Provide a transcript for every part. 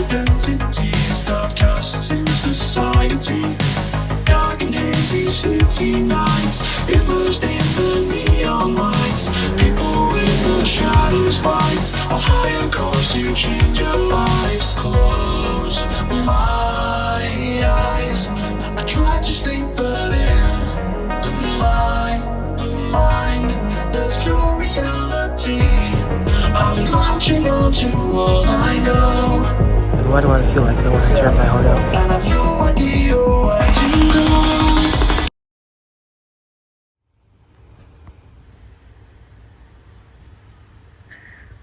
identities, dark casts in society. Dark and hazy city nights, immersed in the neon lights. People in the shadows fight a higher cause to change our lives. Close my eyes, I try to sleep but in my mind there's no reality. I'm latching on to all I know. And why do I feel like I want to tear my heart out? And I've no idea where to go.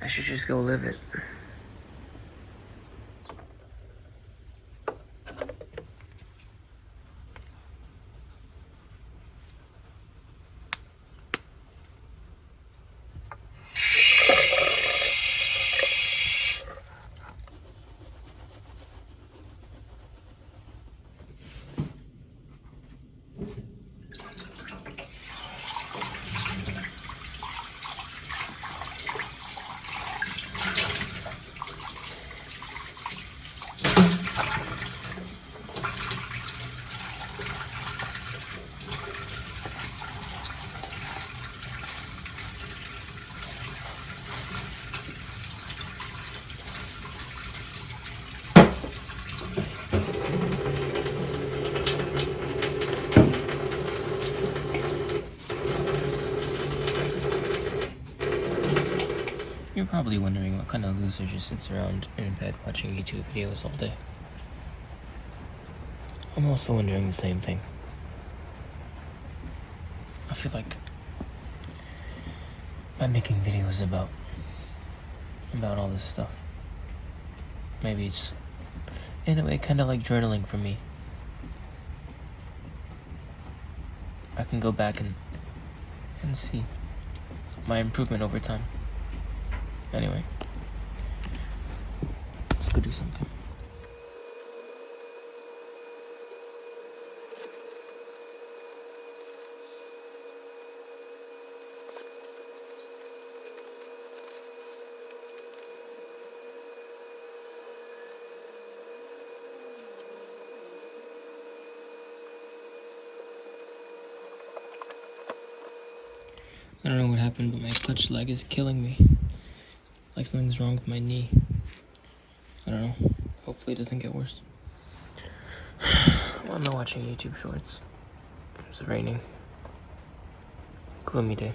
I should just go live it. You're probably wondering what kind of loser just sits around in bed watching YouTube videos all day. I'm also wondering the same thing. I feel like I'm making videos about all this stuff. Maybe it's in a way kind of like journaling for me. I can go back and see my improvement over time. Anyway, let's go do something. I don't know what happened, but my clutch leg is killing me. Like something's wrong with my knee. I don't know. Hopefully it doesn't get worse. Well, I'm not watching YouTube shorts. It's raining. Gloomy day.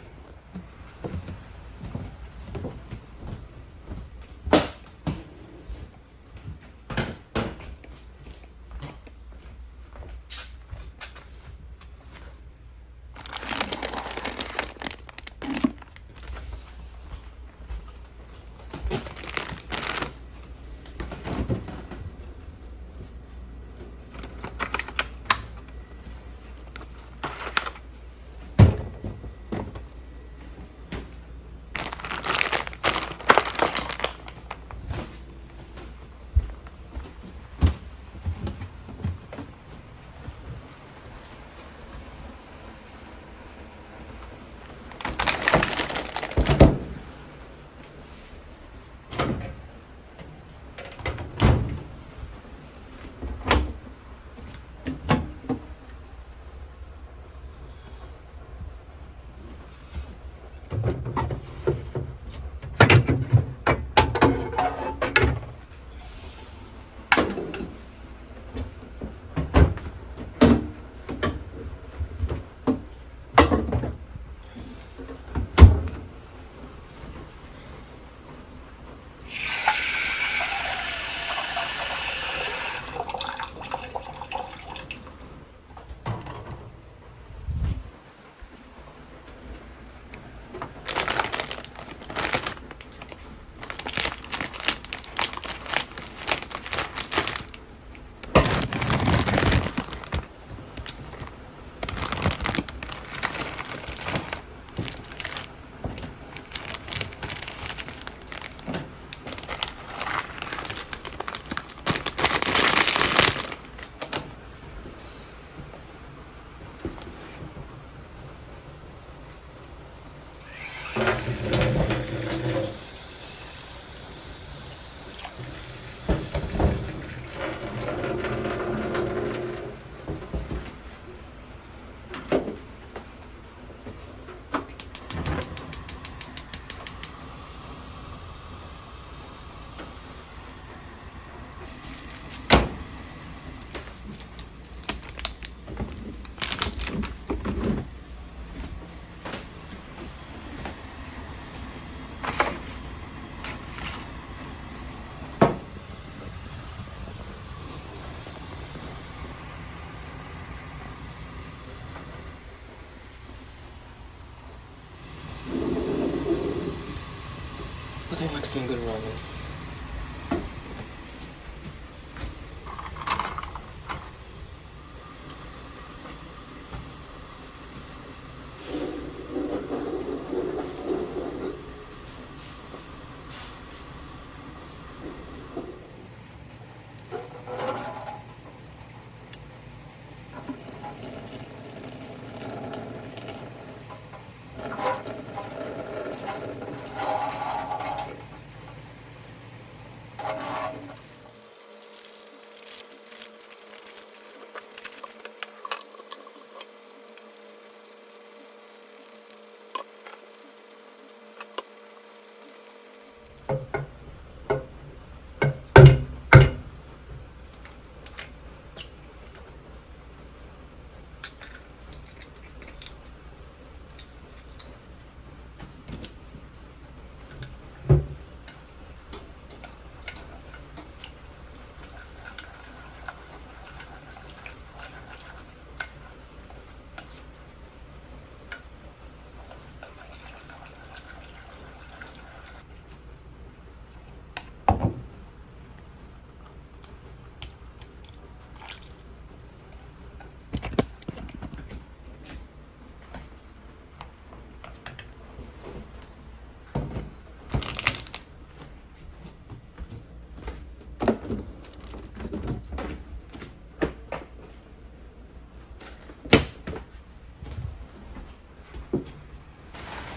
Nothing like some good ramen.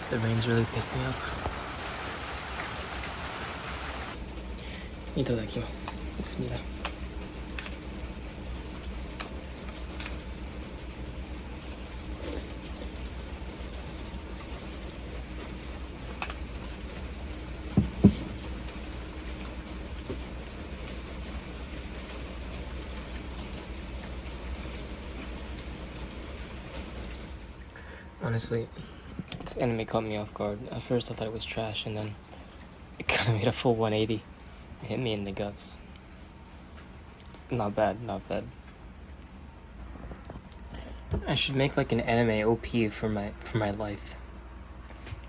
The rain's really picked me up. Itadakimasu. Bismillah. Honestly, this anime caught me off guard. At first I thought it was trash, and then it kind of made a full 180. It hit me in the guts. Not bad, not bad. I should make like an anime OP for my life.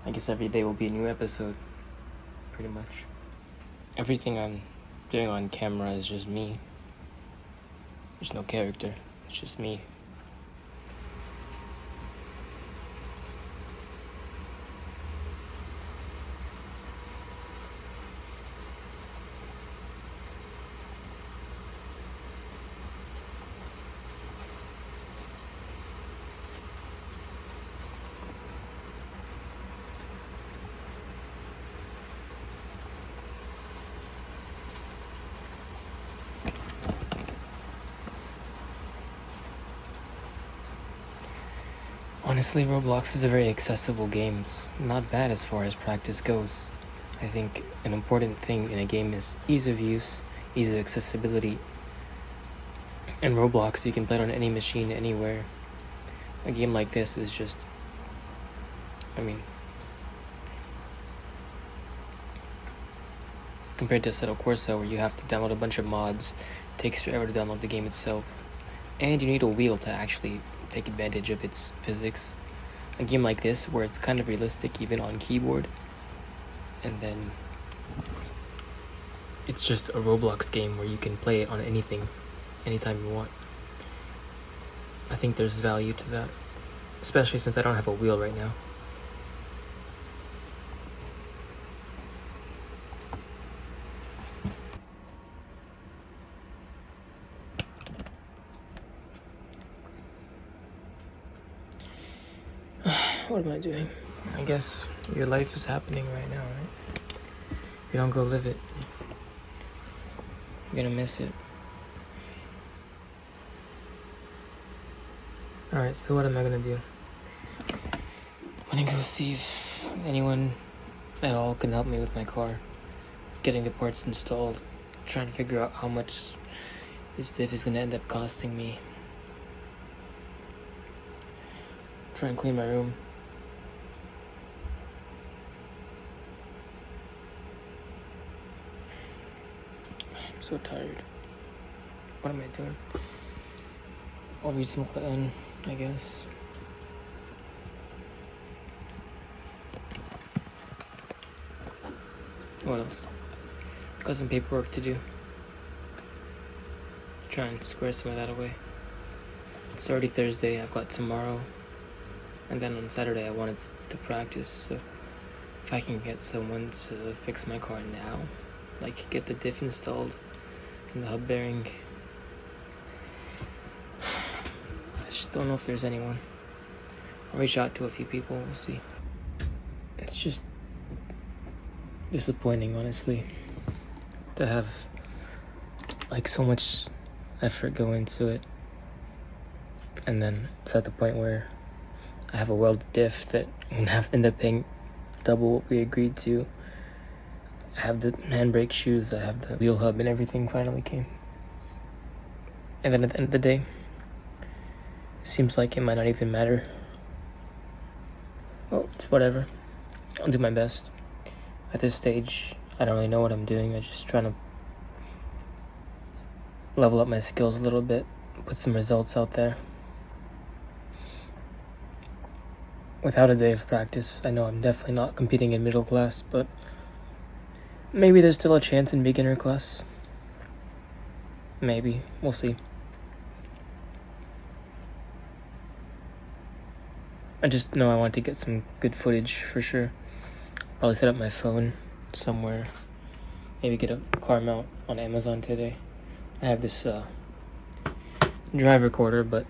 I guess every day will be a new episode, pretty much. Everything I'm doing on camera is just me. There's no character, it's just me. Honestly, Roblox is a very accessible game. It's not bad as far as practice goes. I think an important thing in a game is ease of use, ease of accessibility. In Roblox, you can play it on any machine, anywhere. A game like this is just... compared to Assetto Corsa, where you have to download a bunch of mods, it takes forever to download the game itself. And you need a wheel to actually take advantage of its physics. A game like this, where it's kind of realistic even on keyboard, and then it's just a Roblox game where you can play it on anything, anytime you want. I think there's value to that, especially since I don't have a wheel right now. What am I doing? I guess your life is happening right now, right? If you don't go live it, you're gonna miss it. Alright, so what am I gonna do? I'm gonna go see if anyone at all can help me with my car. Getting the parts installed. Trying to figure out how much this diff is gonna end up costing me. Try and clean my room. I'm so tired. What am I doing? I'll read some Quran, I guess. What else? Got some paperwork to do. Try and square some of that away. It's already Thursday. I've got tomorrow, and then on Saturday I wanted to practice. So if I can get someone to fix my car now, like get the diff installed and the hub bearing, I just don't know if there's anyone. I'll reach out to a few people. We'll see. It's just disappointing, honestly, to have like so much effort go into it, and then it's at the point where I have a welded diff that I'm gonna end up paying double what we agreed to. I have the handbrake shoes, I have the wheel hub, and everything finally came. And then at the end of the day, it seems like it might not even matter. Well, it's whatever. I'll do my best. At this stage, I don't really know what I'm doing. I'm just trying to level up my skills a little bit, put some results out there. Without a day of practice, I know I'm definitely not competing in middle class, but maybe there's still a chance in beginner class. Maybe. We'll see. I just know I want to get some good footage for sure. Probably set up my phone somewhere. Maybe get a car mount on Amazon today. I have this drive recorder, but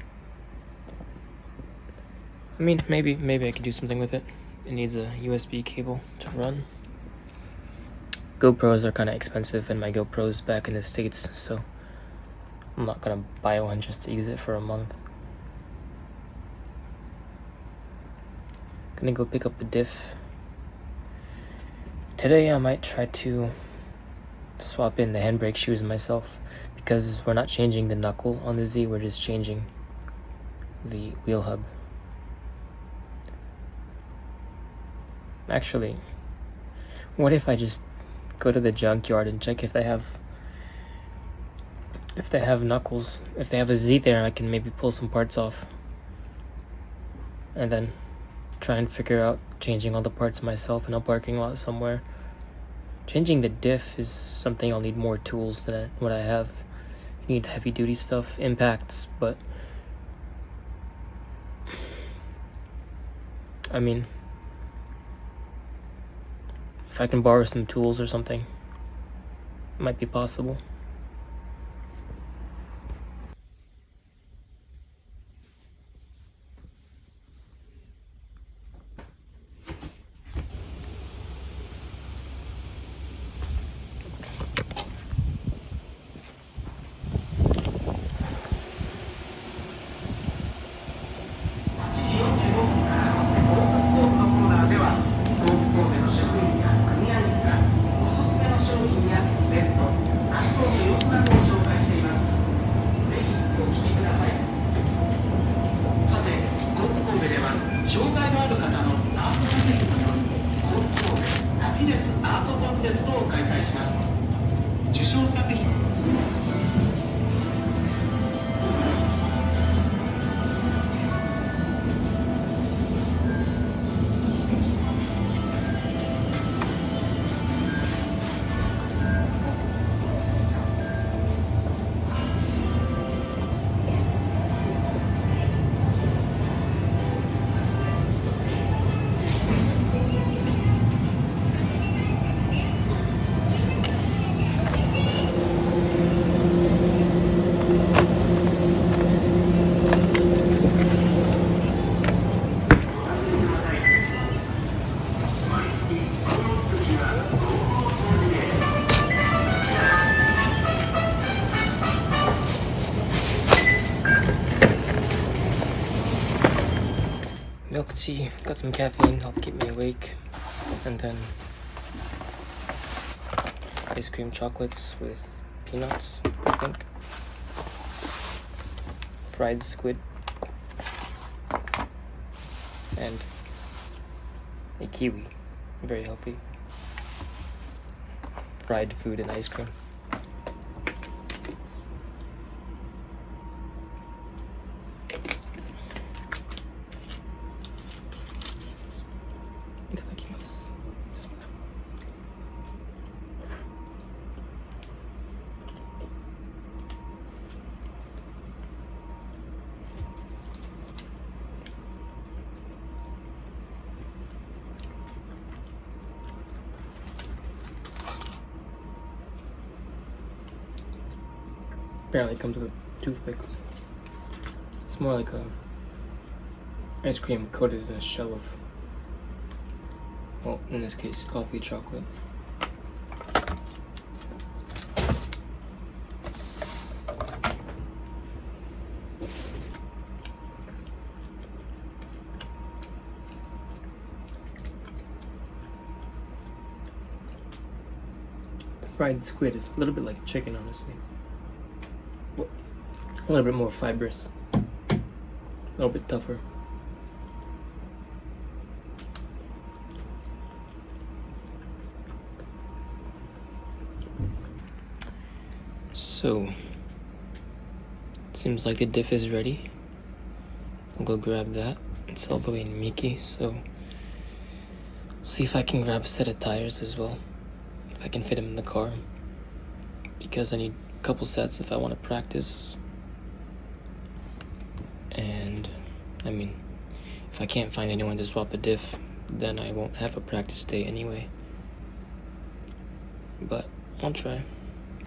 I mean, maybe I could do something with it. It needs a USB cable to run. GoPros are kind of expensive, and my GoPro's back in the States, so I'm not gonna buy one just to use it for a month. Gonna go pick up the diff. Today I might try to swap in the handbrake shoes myself, because we're not changing the knuckle on the Z, we're just changing the wheel hub. Actually, what if I just go to the junkyard and check if they have knuckles? If they have a Z there, I can maybe pull some parts off and then try and figure out changing all the parts myself in a parking lot somewhere. Changing the diff is something I'll need more tools than what I have. You need heavy duty stuff, impacts, but I mean, if I can borrow some tools or something, it might be possible. Milk tea, got some caffeine, help keep me awake, and then ice cream chocolates with peanuts, I think. Fried squid, and a kiwi, very healthy. Fried food and ice cream. Apparently it comes with a toothpick. It's more like a ice cream coated in a shell of, well, in this case, coffee chocolate. Fried squid is a little bit like chicken, honestly. A little bit more fibrous, a little bit tougher. So, seems like the diff is ready. I'll go grab that. It's all the way in Miki, so see if I can grab a set of tires as well. If I can fit them in the car, because I need a couple sets if I want to practice. And I mean, if I can't find anyone to swap the diff, then I won't have a practice day anyway. But I'll try.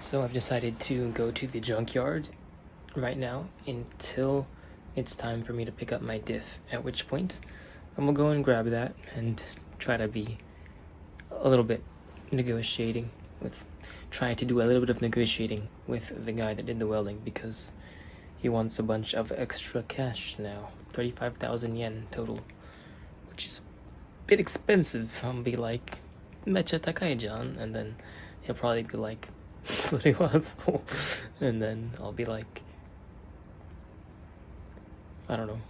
So I've decided to go to the junkyard right now until it's time for me to pick up my diff, at which point I'm gonna go and grab that and try to be a little bit negotiating with, trying to do a little bit of negotiating with the guy that did the welding, because he wants a bunch of extra cash now. 35,000 yen total, which is a bit expensive. I'll be like, mecha takai jan, and then he'll probably be like, that's what he was. And then I'll be like, I don't know.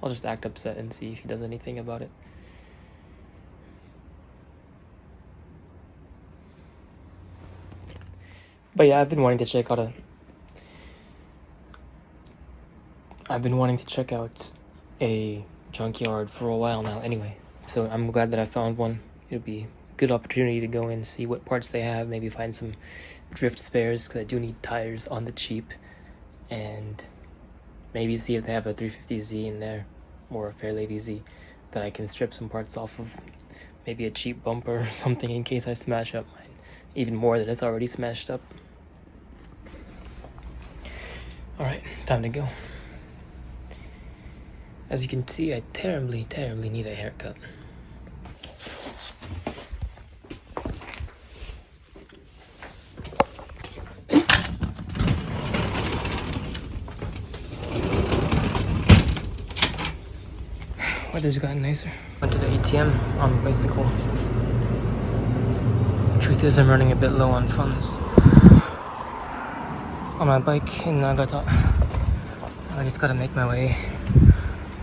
I'll just act upset and see if he does anything about it. But yeah, I've been wanting to check out a junkyard for a while now anyway. So I'm glad that I found one. It'll be a good opportunity to go in, see what parts they have, maybe find some drift spares, because I do need tires on the cheap, and maybe see if they have a 350Z in there, or a Fairlady Z, that I can strip some parts off of, maybe a cheap bumper or something in case I smash up mine, even more than it's already smashed up. Alright, time to go. As you can see, I terribly need a haircut. Weather's gotten nicer. Went to the ATM on the bicycle. Truth is, I'm running a bit low on funds on my bike in Nagata. I just gotta make my way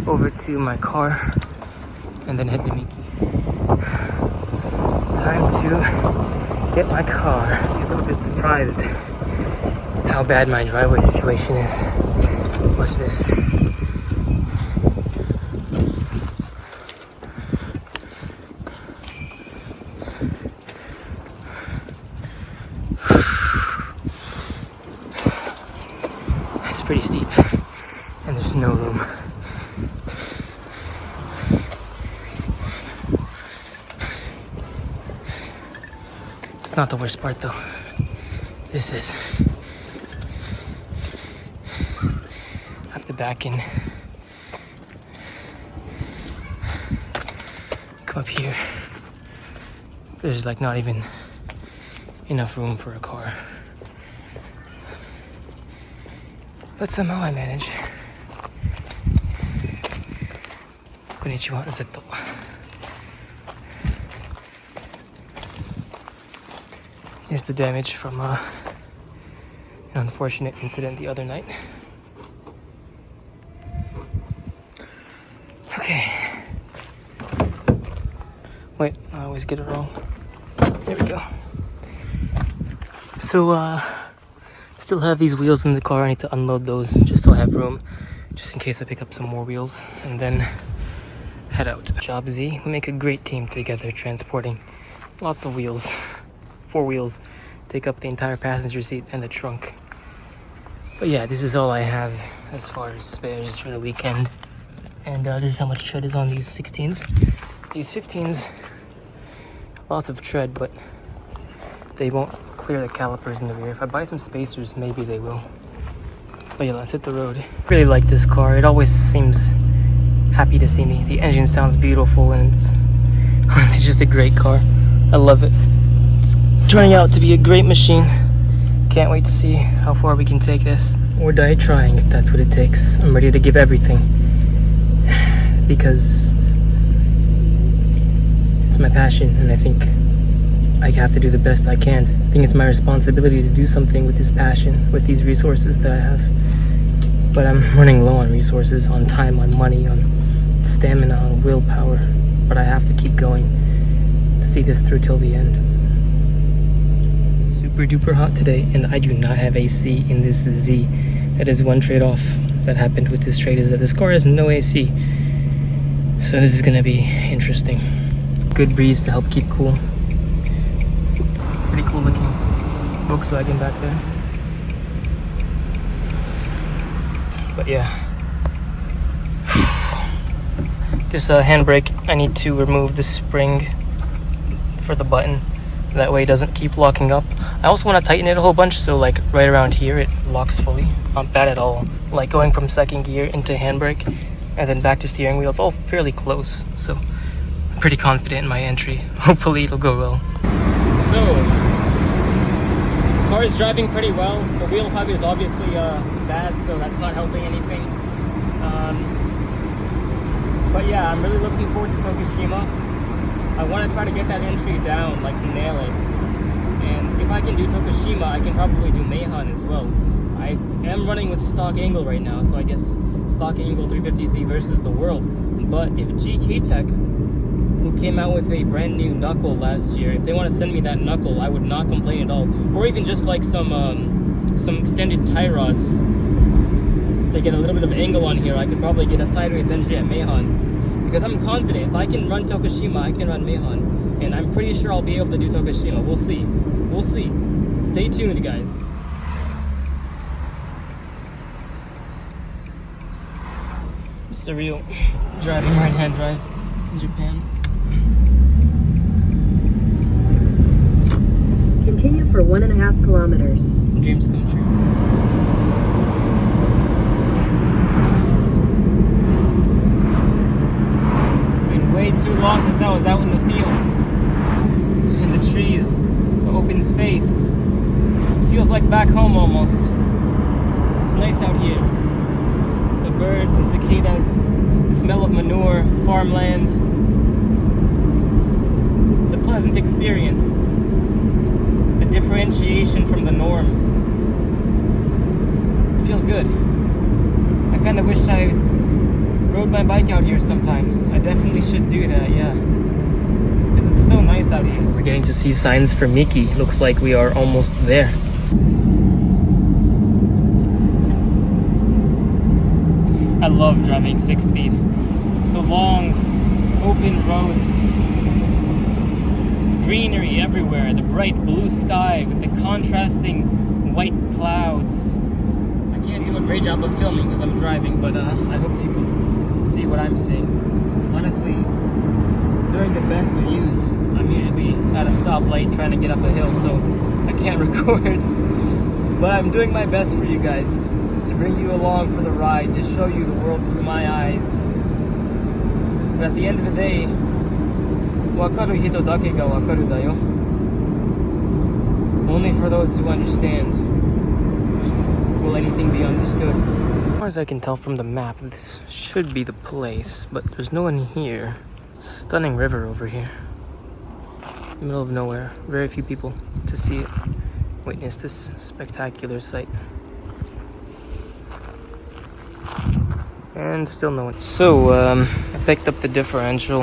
over to my car and then head to Miki. Time to get my car. I'm a little bit surprised how bad my driveway situation is. Watch this. It's pretty steep and there's no room. It's not the worst part though. This is. I have to back in. Come up here. There's like not even enough room for a car. But somehow I manage. Konnichiwa, Zetto. Here's the damage from an unfortunate incident the other night. Okay. Wait, I always get it wrong. There we go. So, still have these wheels in the car. I need to unload those just so I have room, just in case I pick up some more wheels, and then head out. Job Z, we make a great team together, transporting lots of wheels. 4 wheels take up the entire passenger seat and the trunk. But yeah, this is all I have as far as spares for the weekend. And this is how much tread is on these 16s. These 15s, lots of tread, but they won't clear the calipers in the rear. If I buy some spacers, maybe they will. But yeah, let's hit the road. I really like this car. It always seems happy to see me. The engine sounds beautiful and it's just a great car. I love it. It's turning out to be a great machine. Can't wait to see how far we can take this. Or die trying if that's what it takes. I'm ready to give everything. Because it's my passion and I think I have to do the best I can. I think it's my responsibility to do something with this passion, with these resources that I have. But I'm running low on resources, on time, on money, on stamina, on willpower. But I have to keep going to see this through till the end. Super duper hot today, and I do not have AC in this Z. That is one trade-off that happened with this trade, is that this car has no AC. So this is gonna be interesting. Good breeze to help keep cool. Pretty cool looking Volkswagen back there. But yeah, this handbrake, I need to remove the spring for the button. That way it doesn't keep locking up. I also want to tighten it a whole bunch, so like right around here it locks fully. Not bad at all. Like going from second gear into handbrake and then back to steering wheel, it's all fairly close. So I'm pretty confident in my entry. Hopefully it'll go well. So, the car is driving pretty well. The wheel hub is obviously bad, so that's not helping anything. But yeah, I'm really looking forward to Tokushima. I want to try to get that entry down, like nail it. And if I can do Tokushima, I can probably do Meihan as well. I am running with stock angle right now, so I guess stock angle 350Z versus the world. But if GK Tech, who came out with a brand new knuckle last year, if they want to send me that knuckle, I would not complain at all. Or even just like some extended tie rods to get a little bit of angle on here, I could probably get a sideways entry at Meihan. Because I'm confident if I can run Tokushima, I can run Meihan. And I'm pretty sure I'll be able to do Tokushima. We'll see. We'll see. Stay tuned, guys. Surreal driving right-hand drive in Japan. Continue for 1.5 kilometers. Dreams come true. It's been way too long since I was out in the fields, in the trees, the open space. It feels like back home almost. It's nice out here. The birds, the cicadas, the smell of manure, farmland. It's a pleasant experience. A differentiation from the norm. It feels good. I kind of wish I rode my bike out here sometimes. I definitely should do that, yeah. This is so nice out here. We're getting to see signs for Miki. Looks like we are almost there. I love driving 6-speed. The long, open roads, greenery everywhere, the bright blue sky with the contrasting white clouds. I can't do a great job of filming because I'm driving, but I hope you can see what I'm seeing. Honestly, during the best views, I'm usually at a stoplight trying to get up a hill, so I can't record. But I'm doing my best for you guys, to bring you along for the ride, to show you the world through my eyes. But at the end of the day, wakaru hito dake ga wakaru da yo. Only for those who understand will anything be understood. As far as I can tell from the map, this should be the place, but there's no one here. Stunning river over here. In the middle of nowhere. Very few people to see it. Witness this spectacular sight. And still no one. So, I picked up the differential.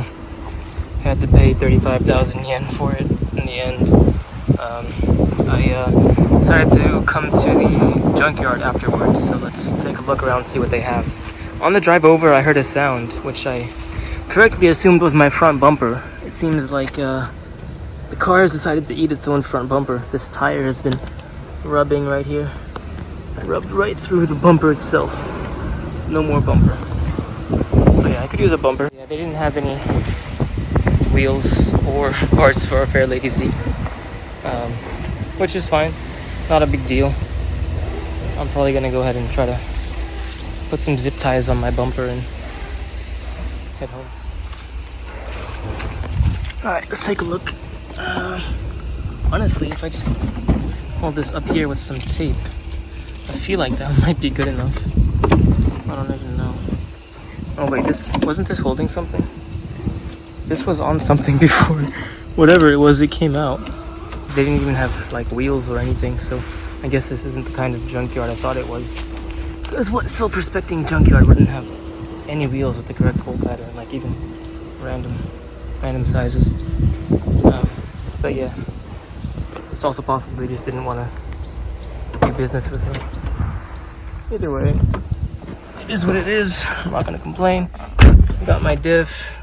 Had to pay 35,000 yen for it in the end. I decided to come to the junkyard afterwards, so let's take a look around and see what they have. On the drive over, I heard a sound, which I correctly assumed was my front bumper. It seems like the car has decided to eat its own front bumper. This tire has been rubbing right here. I rubbed right through the bumper itself. No more bumper. So yeah, I could use a bumper. Yeah, they didn't have any wheels or parts for a Fairlady Z. which is fine. Not a big deal. I'm probably gonna go ahead and try to put some zip ties on my bumper and head home. Alright, let's take a look. Honestly, if I just hold this up here with some tape, I feel like that might be good enough. I don't even know. Oh wait, wasn't this holding something? This was on something before. Whatever it was, it came out. They didn't even have like wheels or anything, so I guess this isn't the kind of junkyard I thought it was. Because what self-respecting junkyard wouldn't have any wheels with the correct pull pattern, like even random sizes. But yeah, it's also possible they just didn't want to do business with me. Either way, it is what it is. I'm not gonna complain. Got my diff,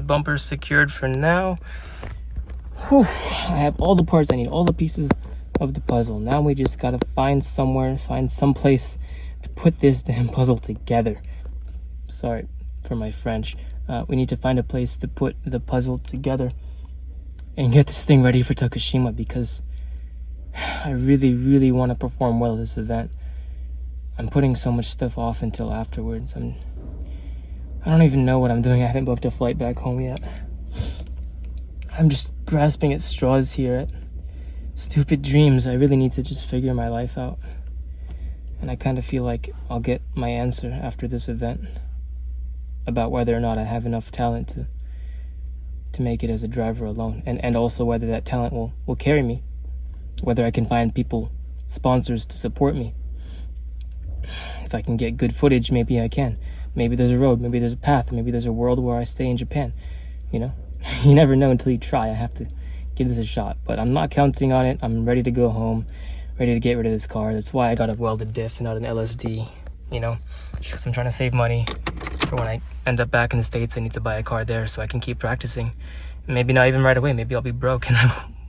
bumper secured for now. Whew, I have all the parts I need, all the pieces of the puzzle. Now we just gotta find some place to put this damn puzzle together. Sorry for my French. We need to find a place to put the puzzle together and get this thing ready for Tokushima, because I really want to perform well at this event. I'm putting so much stuff off until afterwards. I don't even know what I'm doing. I haven't booked a flight back home yet. I'm just grasping at straws here, at stupid dreams. I really need to just figure my life out. And I kind of feel like I'll get my answer after this event about whether or not I have enough talent to make it as a driver alone, and also whether that talent will carry me, whether I can find people, sponsors to support me. If I can get good footage, maybe I can. Maybe there's a road, maybe there's a path, maybe there's a world where I stay in Japan. You know, you never know until you try. I have to give this a shot, but I'm not counting on it. I'm ready to go home, ready to get rid of this car. That's why I got a welded diff and not an LSD, you know, just because I'm trying to save money for when I end up back in the States. I need to buy a car there so I can keep practicing. Maybe not even right away. Maybe I'll be broke and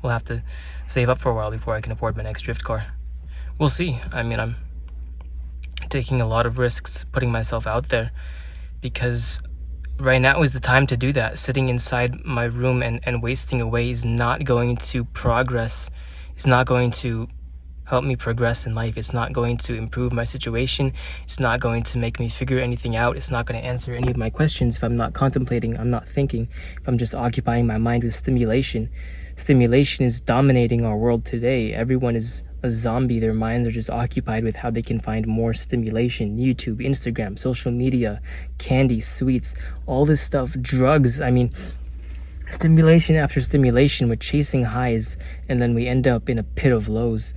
we'll have to save up for a while before I can afford my next drift car. We'll see. I mean, I'm taking a lot of risks putting myself out there, because right now is the time to do that. Sitting inside my room and wasting away is not going to progress. It's not going to help me progress in life. It's not going to improve my situation. It's not going to make me figure anything out. It's not going to answer any of my questions if I'm not contemplating, I'm not thinking, if I'm just occupying my mind with stimulation. Stimulation is dominating our world today. Everyone is a zombie. Their minds are just occupied with how they can find more stimulation. YouTube, Instagram, social media, candy, sweets, all this stuff, drugs. I mean, stimulation after stimulation. We're chasing highs and then we end up in a pit of lows.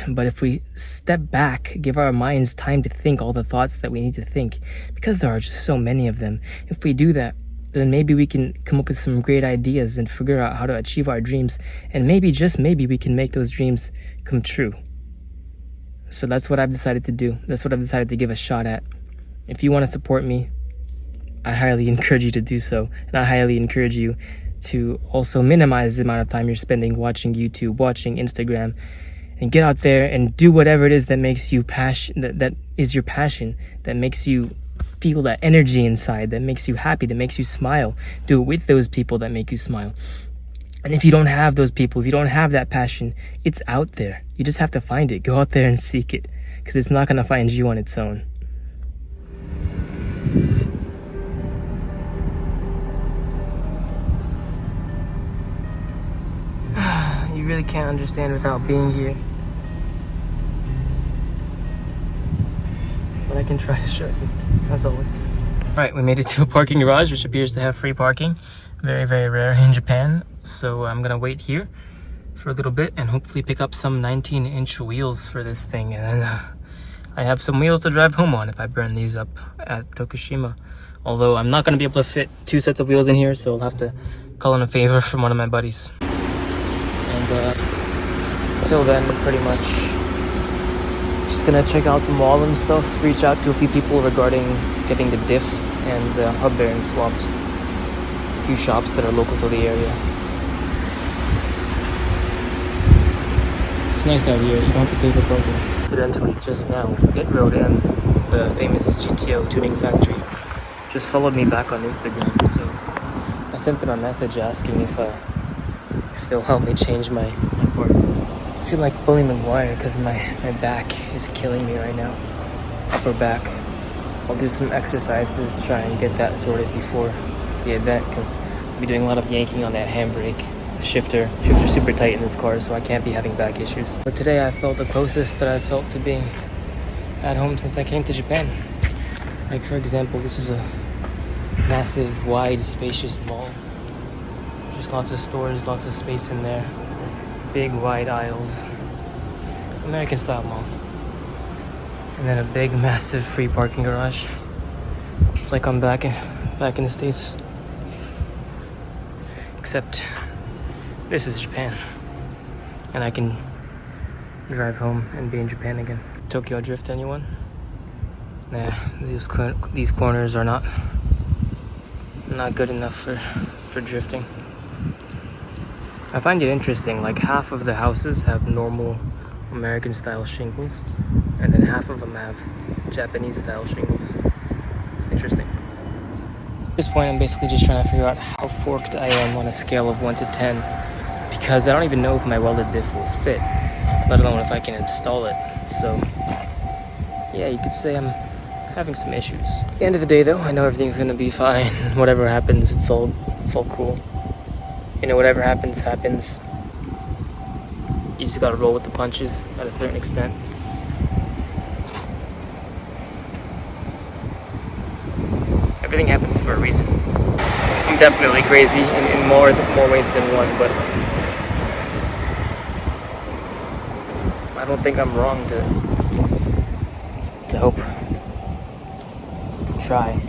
But if we step back, give our minds time to think all the thoughts that we need to think, because there are just so many of them, if we do that, then maybe we can come up with some great ideas and figure out how to achieve our dreams, and maybe, just maybe, we can make those dreams come true. So that's what I've decided to do. That's what I've decided to give a shot at. If you want to support me, I highly encourage you to do so, and I highly encourage you to also minimize the amount of time you're spending watching YouTube, watching Instagram, and get out there and do whatever it is that makes you that is your passion, that makes you feel that energy inside, that makes you happy, that makes you smile. Do it with those people that make you smile. And if you don't have those people, if you don't have that passion, it's out there. You just have to find it. Go out there and seek it, because it's not going to find you on its own. You really can't understand without being here. But I can try to show you, as always. Alright, we made it to a parking garage, which appears to have free parking. Very, very rare in Japan. So I'm gonna wait here for a little bit and hopefully pick up some 19-inch wheels for this thing. And then I have some wheels to drive home on if I burn these up at Tokushima. Although I'm not gonna be able to fit 2 sets of wheels in here, so I'll have to call in a favor from one of my buddies. And until then, pretty much just gonna check out the mall and stuff, reach out to a few people regarding getting the diff and hub bearing swapped. A few shops that are local to the area. It's nice out here, you don't have to pay for parking. Incidentally, just now, Hit Road and the famous GTO tuning factory just followed me back on Instagram, so I sent them a message asking if if they'll help me change my parts. I feel like Bully McGuire because my back is killing me right now. Upper back. I'll do some exercises, try and get that sorted before the event because I'll be doing a lot of yanking on that handbrake. Shifter super tight in this car, so I can't be having back issues. But today I felt the closest that I felt to being at home since I came to Japan. Like for example, this is a massive, wide, spacious mall. There's lots of stores, lots of space in there. Big, wide aisles. American style mall. And then a big, massive free parking garage. It's like I'm back in the States. Except this is Japan. And I can drive home and be in Japan again. Tokyo Drift, anyone? Nah, these corners are not good enough for drifting. I find it interesting, like half of the houses have normal American style shingles and then half of them have Japanese style shingles. Interesting. At this point I'm basically just trying to figure out how forked I am on a scale of 1 to 10 because I don't even know if my welded diff will fit, let alone if I can install it. So yeah, you could say I'm having some issues. At the end of the day though, I know everything's gonna be fine. Whatever happens, it's all cool. You know, whatever happens. You just gotta roll with the punches at a certain extent. Everything happens for a reason. I'm definitely crazy in more ways than one, but I don't think I'm wrong to hope, to try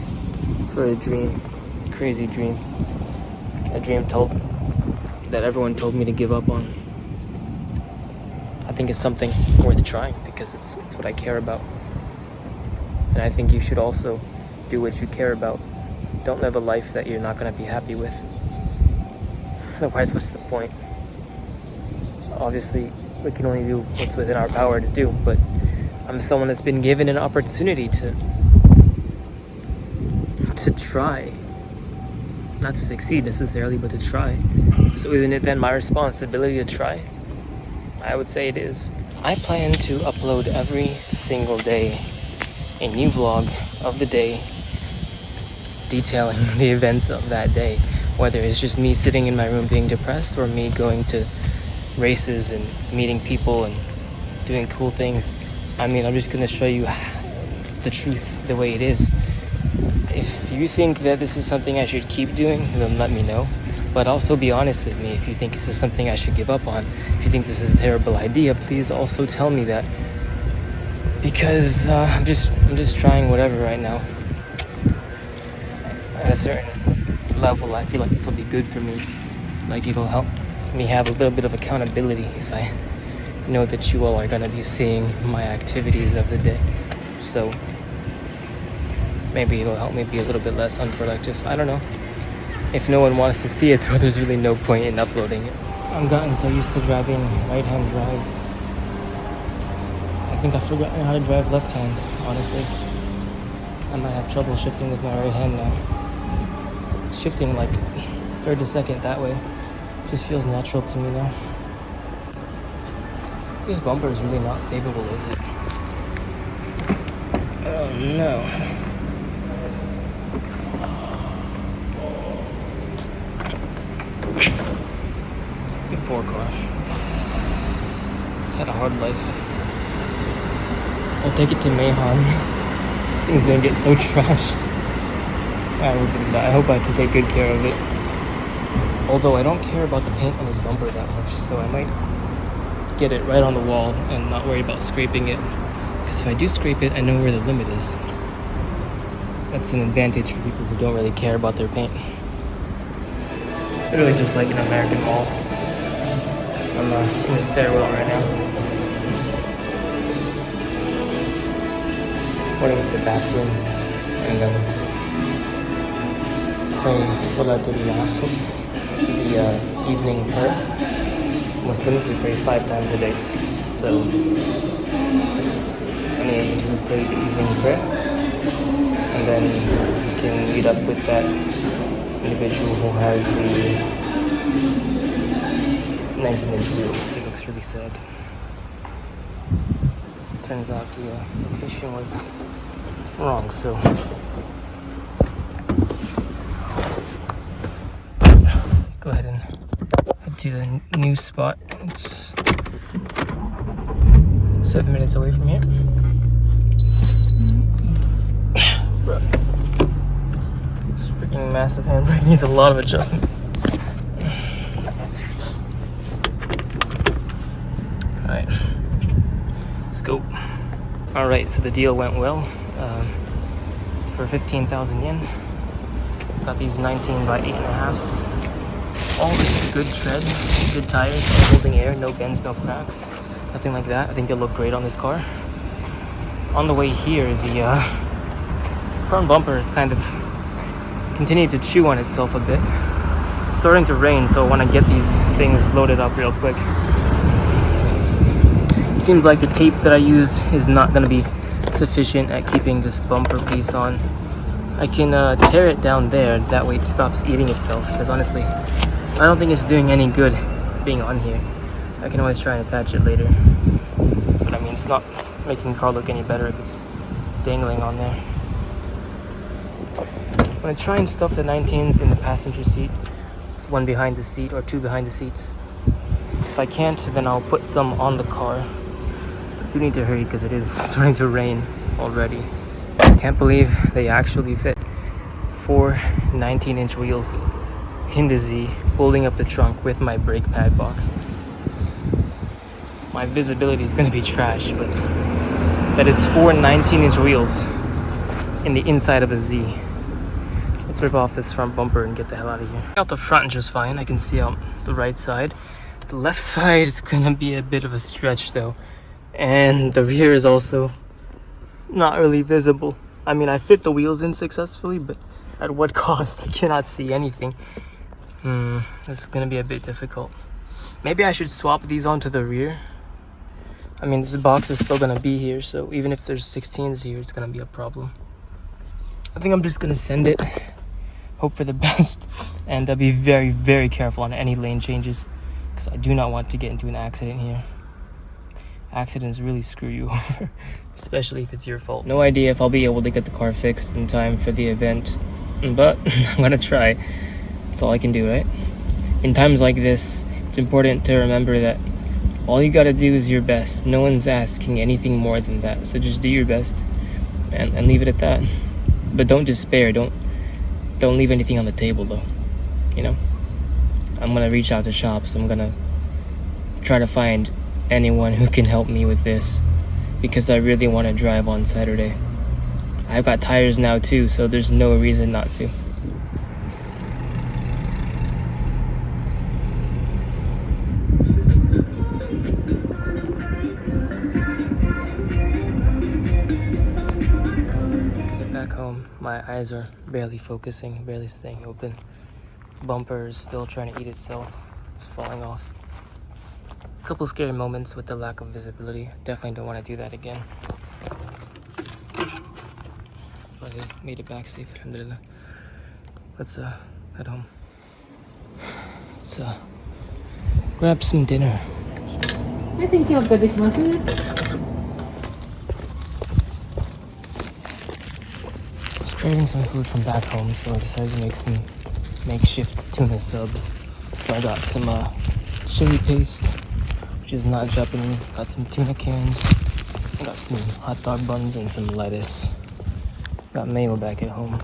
for a dream, crazy dream, a dream that everyone told me to give up on. I think it's something worth trying because it's what I care about. And I think you should also do what you care about. Don't live a life that you're not going to be happy with. Otherwise, what's the point? Obviously, we can only do what's within our power to do, but I'm someone that's been given an opportunity to try. Not to succeed necessarily, but to try. So isn't it then my responsibility to try? I would say it is. I plan to upload every single day a new vlog of the day detailing the events of that day. Whether it's just me sitting in my room being depressed or me going to races and meeting people and doing cool things. I mean, I'm just going to show you the truth the way it is. If you think that this is something I should keep doing, then let me know. But also be honest with me. If you think this is something I should give up on, if you think this is a terrible idea, please also tell me that. Because I'm just trying whatever right now. At a certain level, I feel like this will be good for me. Like it'll help me have a little bit of accountability if I know that you all are going to be seeing my activities of the day. So maybe it'll help me be a little bit less unproductive. I don't know. If no one wants to see it, though, there's really no point in uploading it. I've gotten so used to driving right-hand drive. I think I've forgotten how to drive left-hand, honestly. I might have trouble shifting with my right hand now. Shifting like third to second that way just feels natural to me now. This bumper is really not savable, is it? Oh no. 4 car. It's had a hard life. I'll take it to Mayhan. This thing's gonna get so trashed. I hope I can take good care of it. Although I don't care about the paint on this bumper that much, so I might get it right on the wall and not worry about scraping it. Because if I do scrape it, I know where the limit is. That's an advantage for people who don't really care about their paint. It's literally just like an American mall. I'm in the stairwell right now. Going to the bathroom and then playing Salatul Asr, the evening prayer. Muslims, we pray 5 times a day. So I need to pray the evening prayer and then we can meet up with that individual who has the 19-inch wheels. It looks really sad. Turns out the location was wrong, so go ahead and head to the new spot. It's 7 minutes away from here. Bro, this freaking massive handbrake needs a lot of adjustment. Alright, let's go. Alright, so the deal went well. For 15,000 yen, got these 19 by 8.5s. All with good tread, good tires, holding air, no bends, no cracks, nothing like that. I think they'll look great on this car. On the way here, the front bumper has kind of continued to chew on itself a bit. It's starting to rain, so I want to get these things loaded up real quick. It seems like the tape that I use is not going to be sufficient at keeping this bumper piece on. I can tear it down there, that way it stops eating itself, because honestly, I don't think it's doing any good being on here. I can always try and attach it later. But I mean, it's not making the car look any better if it's dangling on there. I'm going to try and stuff the 19s in the passenger seat, with one behind the seat or two behind the seats. If I can't, then I'll put some on the car. I do need to hurry because it is starting to rain already. I can't believe they actually fit 4 19-inch wheels in the Z, holding up the trunk with my brake pad box. My visibility is going to be trash, but that is 4 19-inch wheels in the inside of a Z. Let's rip off this front bumper and get the hell out of here. Out the front just fine. I can see out the right side. The left side is going to be a bit of a stretch though. And the rear is also not really visible. I mean, I fit the wheels in successfully, but at what cost? I cannot see anything. This is gonna be a bit difficult. Maybe I should swap these onto the rear. I mean, this box is still gonna be here, so even if there's 16s here, it's gonna be a problem. I think I'm just gonna send it, hope for the best, and be very, very careful on any lane changes, because I do not want to get into an accident here. Accidents really screw you over, especially if it's your fault. No idea if I'll be able to get the car fixed in time for the event, but I'm gonna try. That's all I can do, right? In times like this, it's important to remember that all you gotta do is your best. No one's asking anything more than that, so just do your best and leave it at that. But don't despair. Don't leave anything on the table though, you know? I'm gonna reach out to shops. I'm gonna try to find anyone who can help me with this, because I really want to drive on Saturday. I've got tires now too, so there's no reason not to. Get back home, my eyes are barely focusing, barely staying open. Bumper is still trying to eat itself, falling off. Couple scary moments with the lack of visibility. Definitely don't want to do that again. But I made it back safe, alhamdulillah. Let's head home. Let's grab some dinner. I was craving some food from back home, so I decided to make some makeshift tuna subs. So I got some chili paste, which is not Japanese. Got some tuna cans, got some hot dog buns and some lettuce. Got mayo back at home.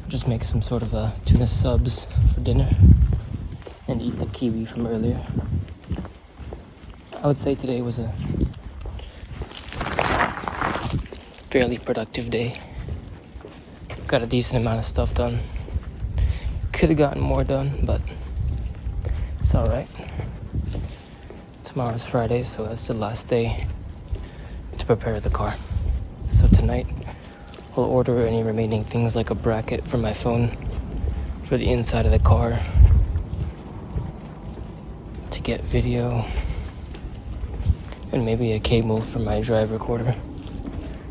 Just make some sort of tuna subs for dinner and eat the kiwi from earlier. I would say today was a fairly productive day. Got a decent amount of stuff done. Could have gotten more done, but it's alright. Tomorrow's Friday, so that's the last day to prepare the car. So tonight, I'll order any remaining things like a bracket for my phone for the inside of the car to get video, and maybe a cable for my drive recorder,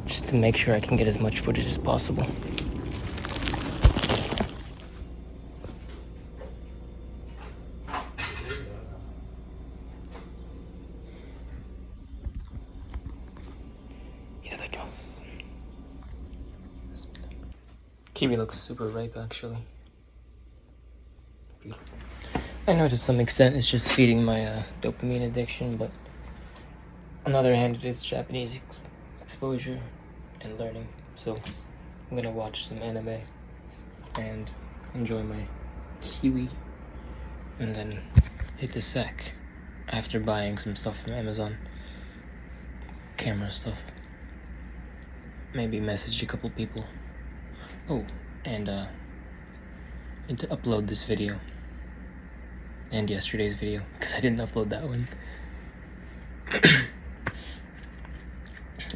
just to make sure I can get as much footage as possible. Kiwi looks super ripe, actually. Beautiful. I know to some extent it's just feeding my dopamine addiction, but on the other hand, it is Japanese exposure and learning. So I'm gonna watch some anime and enjoy my kiwi, and then hit the sack after buying some stuff from Amazon. Camera stuff. Maybe message a couple people. Oh, and need to upload this video and yesterday's video because I didn't upload that one.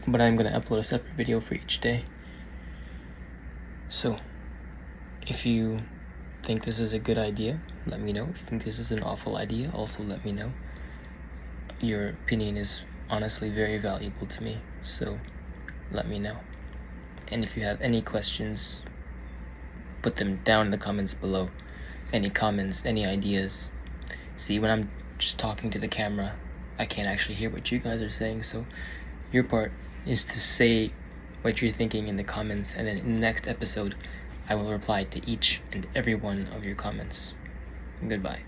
But I'm gonna upload a separate video for each day. So if you think this is a good idea, let me know. If you think this is an awful idea, also let me know. Your opinion is honestly very valuable to me, so let me know. And if you have any questions, put them down in the comments below. Any comments, any ideas. See, when I'm just talking to the camera, I can't actually hear what you guys are saying, so your part is to say what you're thinking in the comments, and then in the next episode, I will reply to each and every one of your comments. Goodbye.